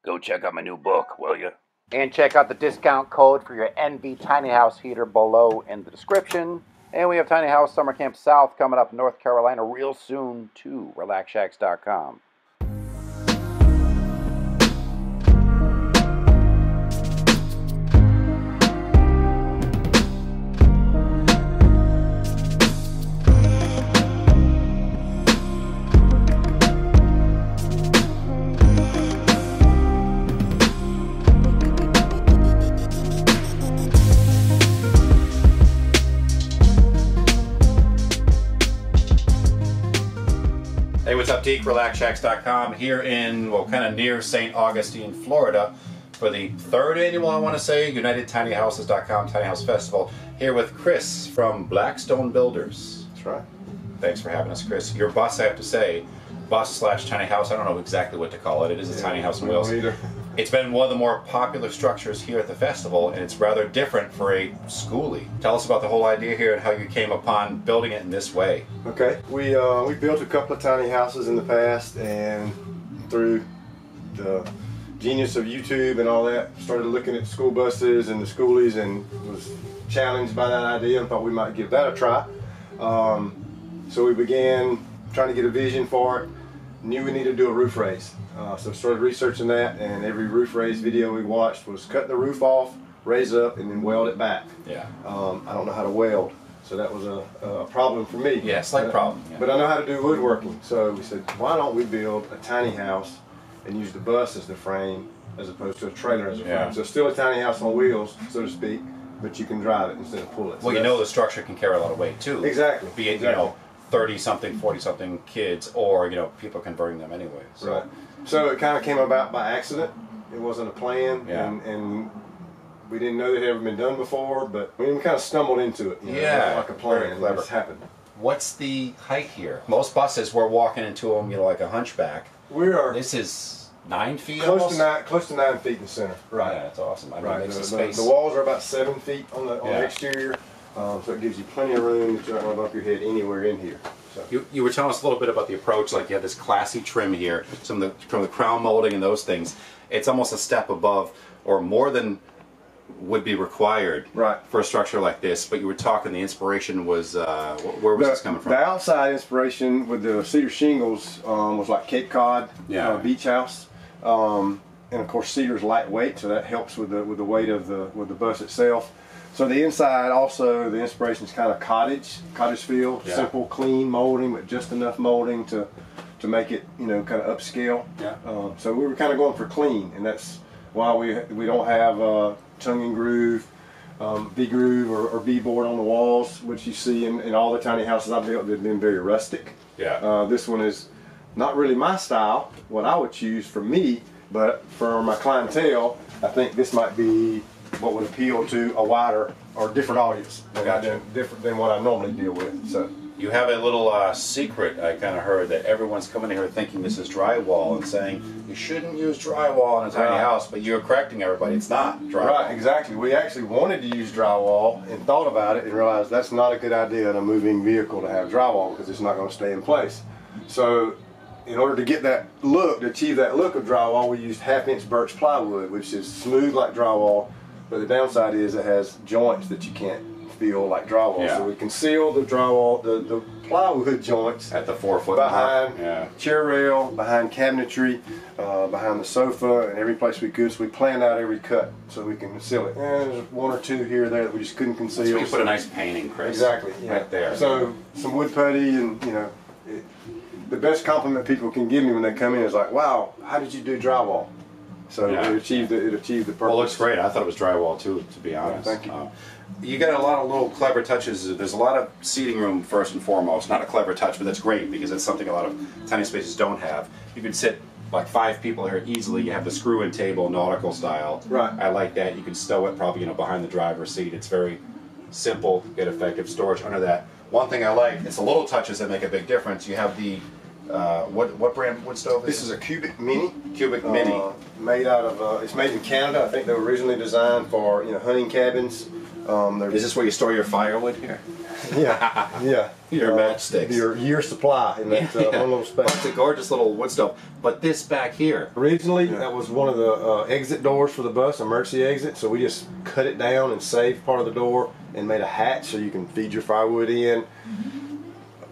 Go check out my new book, will you? And check out the discount code for your NV Tiny House heater below in the description. And we have Tiny House Summer Camp South coming up in North Carolina real soon too. RelaxShacks.com. Hey, what's up, Deek? RelaxShacks.com here in, well, kind of near St. Augustine, Florida for the third annual, I want to say, UnitedTinyHouses.com Tiny House Festival. Here with Chris from Blackstone Builders. That's right. Thanks for having us, Chris. Your bus, I have to say, bus/tiny house, I don't know exactly what to call it. It is a tiny house on wheels. It's been one of the more popular structures here at the festival, and it's rather different for a Skoolie. Tell us about the whole idea here and how you came upon building it in this way. Okay, we built a couple of tiny houses in the past, and through the genius of YouTube and all that, started looking at school buses and the Skoolies, and was challenged by that idea and thought we might give that a try. So we began trying to get a vision for it. Knew we needed to do a roof raise. So started researching that, and every roof raise video we watched was cutting the roof off, raise it up, and then weld it back. Yeah. I don't know how to weld, so that was a problem for me. Yeah, slight problem. Yeah. But I know how to do woodworking, so we said, why don't we build a tiny house and use the bus as the frame as opposed to a trailer as a frame. So still a tiny house on wheels, so to speak, but you can drive it instead of pull it. So well, you know the structure can carry a lot of weight too. Exactly. Be it, you know, 30-something, 40-something kids, or, you know, people converting them anyway. So. Right. So it kind of came about by accident. It wasn't a plan, and we didn't know that it had ever been done before, but we kind of stumbled into it. You know, like a plan. It just happened. What's the height here? Most buses, we're walking into them, you know, like a hunchback. We are. This is 9 feet close almost? close to 9 feet in the center. Right. Yeah, that's awesome. I mean, right. it makes the space. The walls are about 7 feet on the exterior, so it gives you plenty of room that you're not going to bump your head anywhere in here. So. You were telling us a little bit about the approach, like you have this classy trim here, from the crown molding and those things. It's almost a step above, or more than would be required for a structure like this. But you were talking, the inspiration was, where was this coming from? The outside inspiration with the cedar shingles was like Cape Cod beach house, and of course cedar's lightweight, so that helps with the weight of the bus itself. So the inside also, the inspiration is kind of cottage feel, simple, clean molding, but just enough molding to make it, you know, kind of upscale. Yeah. So we were kind of going for clean, and that's why we don't have tongue and groove, V-groove or V-board on the walls, which you see in all the tiny houses I've built. They've been very rustic. Yeah. This one is not really my style, what I would choose for me, but for my clientele, I think this might be what would appeal to a wider or different audience different than what I normally deal with. So you have a little secret, I kind of heard, that everyone's coming in here thinking this is drywall and saying you shouldn't use drywall in a tiny house, but you're correcting everybody, it's not drywall. Right, exactly. We actually wanted to use drywall and thought about it and realized that's not a good idea in a moving vehicle to have drywall because it's not going to stay in place. So in order to get that look, to achieve that look of drywall, we used 1/2-inch birch plywood, which is smooth like drywall. But the downside is it has joints that you can't feel like drywall. So we conceal the drywall, the plywood joints at the 4-foot behind chair rail, behind cabinetry, behind the sofa, and every place we could. So we planned out every cut so we can conceal it. And there's 1 or 2 here or there that we just couldn't conceal. So you put a nice painting, Chris. Exactly. Right there. So some wood putty, and you know, the best compliment people can give me when they come in is like, "Wow, how did you do drywall?" So it achieved the purpose. Well, it looks great. I thought it was drywall too, to be honest. Thank you. You got a lot of little clever touches. There's a lot of seating room first and foremost. Not a clever touch, but that's great because it's something a lot of tiny spaces don't have. You can sit like 5 people here easily. You have the screw-in table, nautical style. Right. I like that. You can stow it probably, you know, behind the driver's seat. It's very simple, get effective storage under that. One thing I like, it's the little touches that make a big difference. You have the what brand wood stove is this? Is a Cubic Mini. Cubic Mini. Made out of, it's made in Canada. I think they were originally designed for, you know, hunting cabins. Is this where you store your firewood here? Yeah. Your matchsticks. Your year supply in that one little space. It's a gorgeous little wood stove. But this back here. Originally, that was one of the exit doors for the bus, emergency exit. So we just cut it down and saved part of the door and made a hatch so you can feed your firewood in.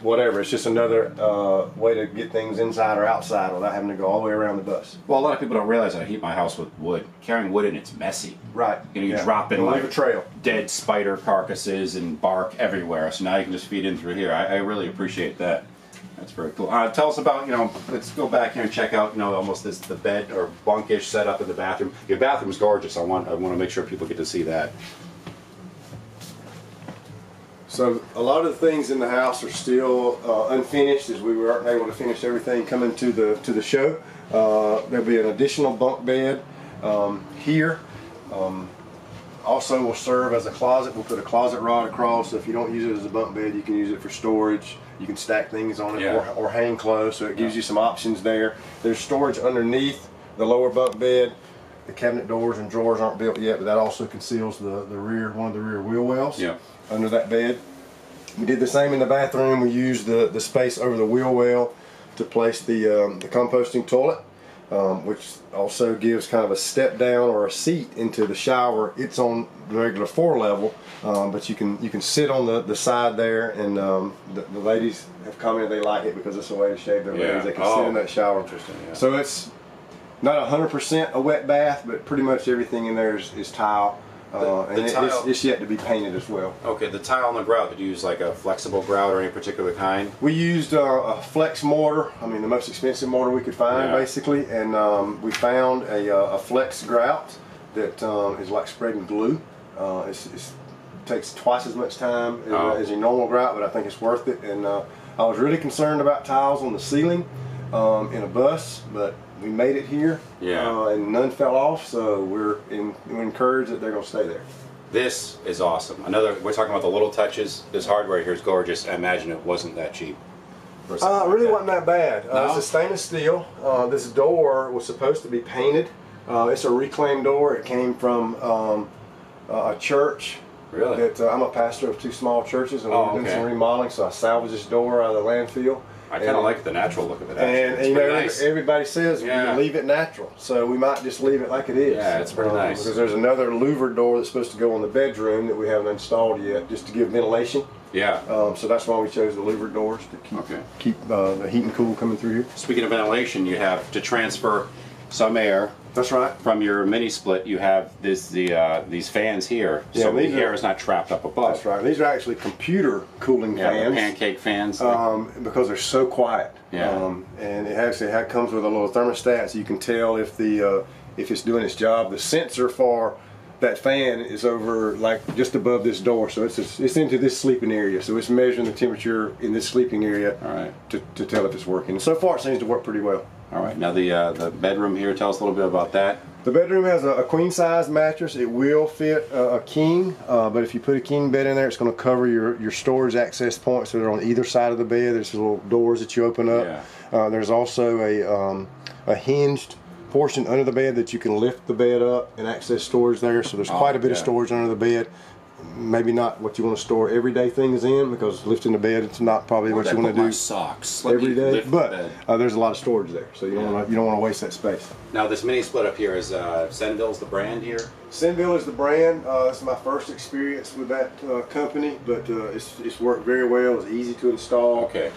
Whatever. It's just another way to get things inside or outside without having to go all the way around the bus. Well, a lot of people don't realize I heat my house with wood. Carrying wood in it's messy. Right. You drop in like leave a trail. Dead spider carcasses and bark everywhere. So now you can just feed in through here. I really appreciate that. That's very cool. Tell us about, let's go back here and check out, almost the bed or bunkish setup in the bathroom. Your bathroom's gorgeous. I want to make sure people get to see that. So a lot of the things in the house are still unfinished, as we weren't able to finish everything coming to the show. There'll be an additional bunk bed here. Also will serve as a closet. We'll put a closet rod across, so if you don't use it as a bunk bed, you can use it for storage. You can stack things on it or hang clothes, so it gives you some options there. There's storage underneath the lower bunk bed. The cabinet doors and drawers aren't built yet, but that also conceals the rear, one of the rear wheel wells under that bed. We did the same in the bathroom. We used the space over the wheel well to place the composting toilet, which also gives kind of a step down or a seat into the shower. It's on the regular floor level, but you can sit on the side there, and the ladies have commented they like it because it's a way to shave their legs. They can sit in that shower. Interesting. Yeah. So it's not 100% a wet bath, but pretty much everything in there is tile. It's yet to be painted as well. Okay, the tile and the grout, did you use like a flexible grout or any particular kind? We used a flex mortar, the most expensive mortar we could find basically, and we found a flex grout that is like spreading glue. It takes twice as much time as your normal grout, but I think it's worth it. And I was really concerned about tiles on the ceiling in a bus, but we made it here, and none fell off, so we're encouraged that they're going to stay there. This is awesome. We're talking about the little touches. This hardware here is gorgeous. I imagine it wasn't that cheap. It really wasn't that bad. It's a stainless steel. This door was supposed to be painted. It's a reclaimed door. It came from a church. Really? I'm a pastor of 2 small churches, and we were doing some remodeling, so I salvaged this door out of the landfill. I kind of like the natural look of it. And nice. Everybody says we leave it natural, so we might just leave it like it is. Yeah, it's pretty nice. Because there's another louvered door that's supposed to go in the bedroom that we haven't installed yet, just to give ventilation. Yeah. So that's why we chose the louvered doors to keep the heat and cool coming through here. Speaking of ventilation, you have to transfer some air. That's right. From your mini split, you have these fans here, so the air is not trapped up above. That's right. These are actually computer cooling fans. Pancake fans. Because they're so quiet. Yeah. And it actually comes with a little thermostat, so you can tell if it's doing its job. The sensor for that fan is over just above this door, so it's into this sleeping area. So it's measuring the temperature in this sleeping area to tell if it's working. And so far, it seems to work pretty well. All right, now the bedroom here, tell us a little bit about that. The bedroom has a queen size mattress. It will fit a king, but if you put a king bed in there, it's going to cover your storage access points that are on either side of the bed. There's little doors that you open up. There's also a hinged portion under the bed that you can lift the bed up and access storage there. So there's quite a bit of storage under the bed. Maybe not what you want to store everyday things in, because lifting the bed, it's not probably what you want to do socks every day. But there's a lot of storage there, so you don't want to waste that space. Now this mini split up here is Senville's the brand here. Senville is the brand. This is my first experience with that company, but it's worked very well. It's easy to install. Okay.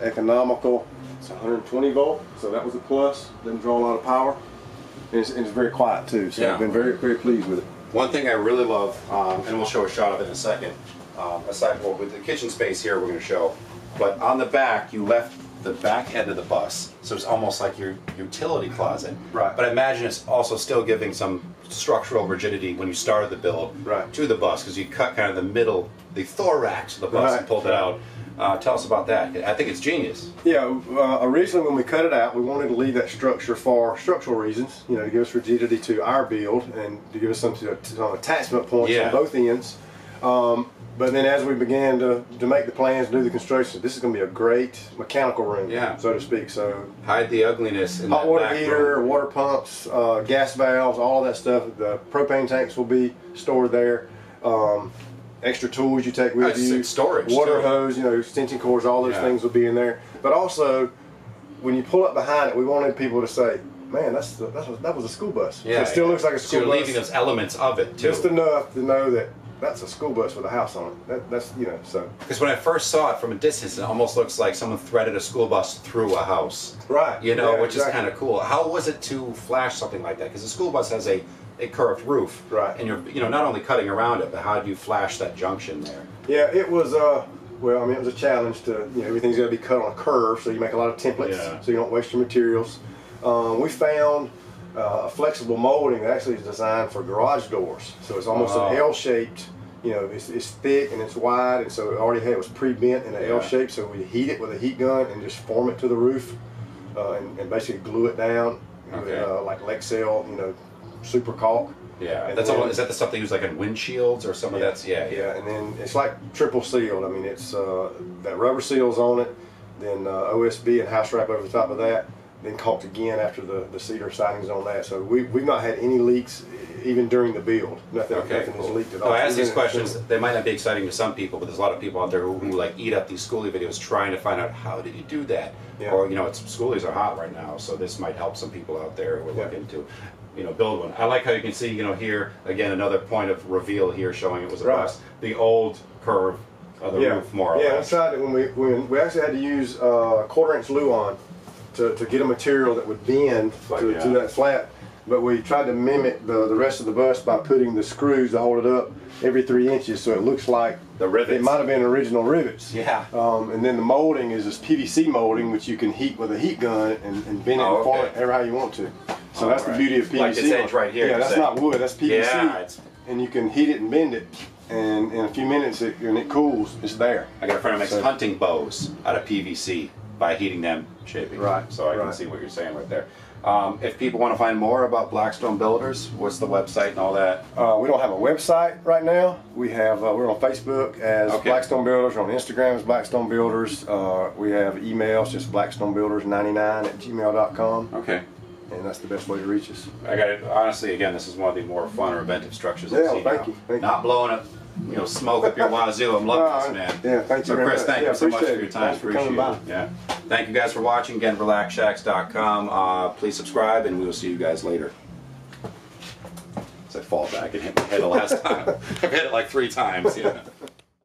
Economical. It's 120 volt, so that was a plus. Doesn't draw a lot of power, and it's very quiet too. So I've been very pleased with it. One thing I really love, and we'll show a shot of it in a second, aside with the kitchen space here we're going to show, but on the back you left the back end of the bus, so it's almost like your utility closet. Right. But I imagine it's also still giving some structural rigidity when you started the build to the bus, because you cut kind of the middle, the thorax of the bus and pulled it out. Tell us about that. I think it's genius. Yeah, originally when we cut it out, we wanted to leave that structure for structural reasons, to give us rigidity to our build and to give us some attachment points on both ends. But then as we began to make the plans, do the construction, this is going to be a great mechanical room, so to speak. So hide the ugliness in hot that water back heater, room. water pumps, gas valves, all of that stuff. The propane tanks will be stored there. extra tools you take with you, storage, water too. hose, you know, extension cords, all those things will be in there. But also, when you pull up behind it, we wanted people to say, man, that was a school bus. Yeah, so it still looks like a school bus. bus. You're leaving those elements of it too. Just enough to know that that's a school bus with a house on it. That's, you know, so. Because when I first saw it from a distance, it almost looks like someone threaded a school bus through a house. Right. You know, yeah, which exactly. is kind of cool. How was it to flash something like that? Because the school bus has a curved roof. Right. And you're not only cutting around it, but how do you flash that junction there? Yeah, it was, well, I mean, it was a challenge to, you know, everything's got to be cut on a curve, so you make a lot of templates so you don't waste your materials. We found a flexible molding that actually is designed for garage doors. So it's almost an L-shaped, you know, it's thick and it's wide, and so it already had, it was pre-bent in an L shape, so we heat it with a heat gun and just form it to the roof and basically glue it down with like Lexel, you know, super caulk. Yeah, and that's then, all. Is that the stuff they use like in windshields or some of that's yeah, and then it's like triple sealed. I mean, it's that rubber seals on it, then OSB and house wrap over the top of that, then caulked again after the cedar sidings on that. So we've not had any leaks even during the build. Nothing has leaked at all. No, I ask these questions. They might not be exciting to some people, but there's a lot of people out there who like eat up these Skoolie videos trying to find out how did you do that. Yeah. Or, you know, Skoolies are hot right now, so this might help some people out there who are looking to, you know, build one. I like how you can see, you know, here again another point of reveal here showing it was a bus. The old curve of the roof, more or less. Yeah, inside it when we actually had to use 1/4-inch Luan to get a material that would bend to that flat. But we tried to mimic the rest of the bus by putting the screws to hold it up every 3 inches, so it looks like the rivets. It might have been original rivets. Yeah. And then the molding is this PVC molding, which you can heat with a heat gun and bend it and form it ever how you want to. So that's the beauty of PVC. Like this edge right here. Yeah, that's not wood. That's PVC. Yeah, and you can heat it and bend it, and in a few minutes, when it cools, it's there. I got a friend who makes hunting bows out of PVC by heating them, shaping. Right. So I can see what you're saying right there. If people want to find more about Blackstone Builders, what's the website and all that? We don't have a website right now. We have we're on Facebook as Blackstone Builders. We're on Instagram as Blackstone Builders. We have emails, just blackstonebuilders99@gmail.com. Okay. And that's the best way to reach us. I got it. Honestly, again, this is one of the more fun or inventive structures I've seen. Thank you. Not blowing up, you know, smoke up your wazoo. I'm loving this, man. Yeah, thank you. So, Chris, thank you so much for your time. Thanks for coming by. Yeah. Thank you guys for watching. Again, relaxshacks.com. Please subscribe, and we will see you guys later. As I fall back and hit my head the last time. I've hit it like 3 times. Yeah.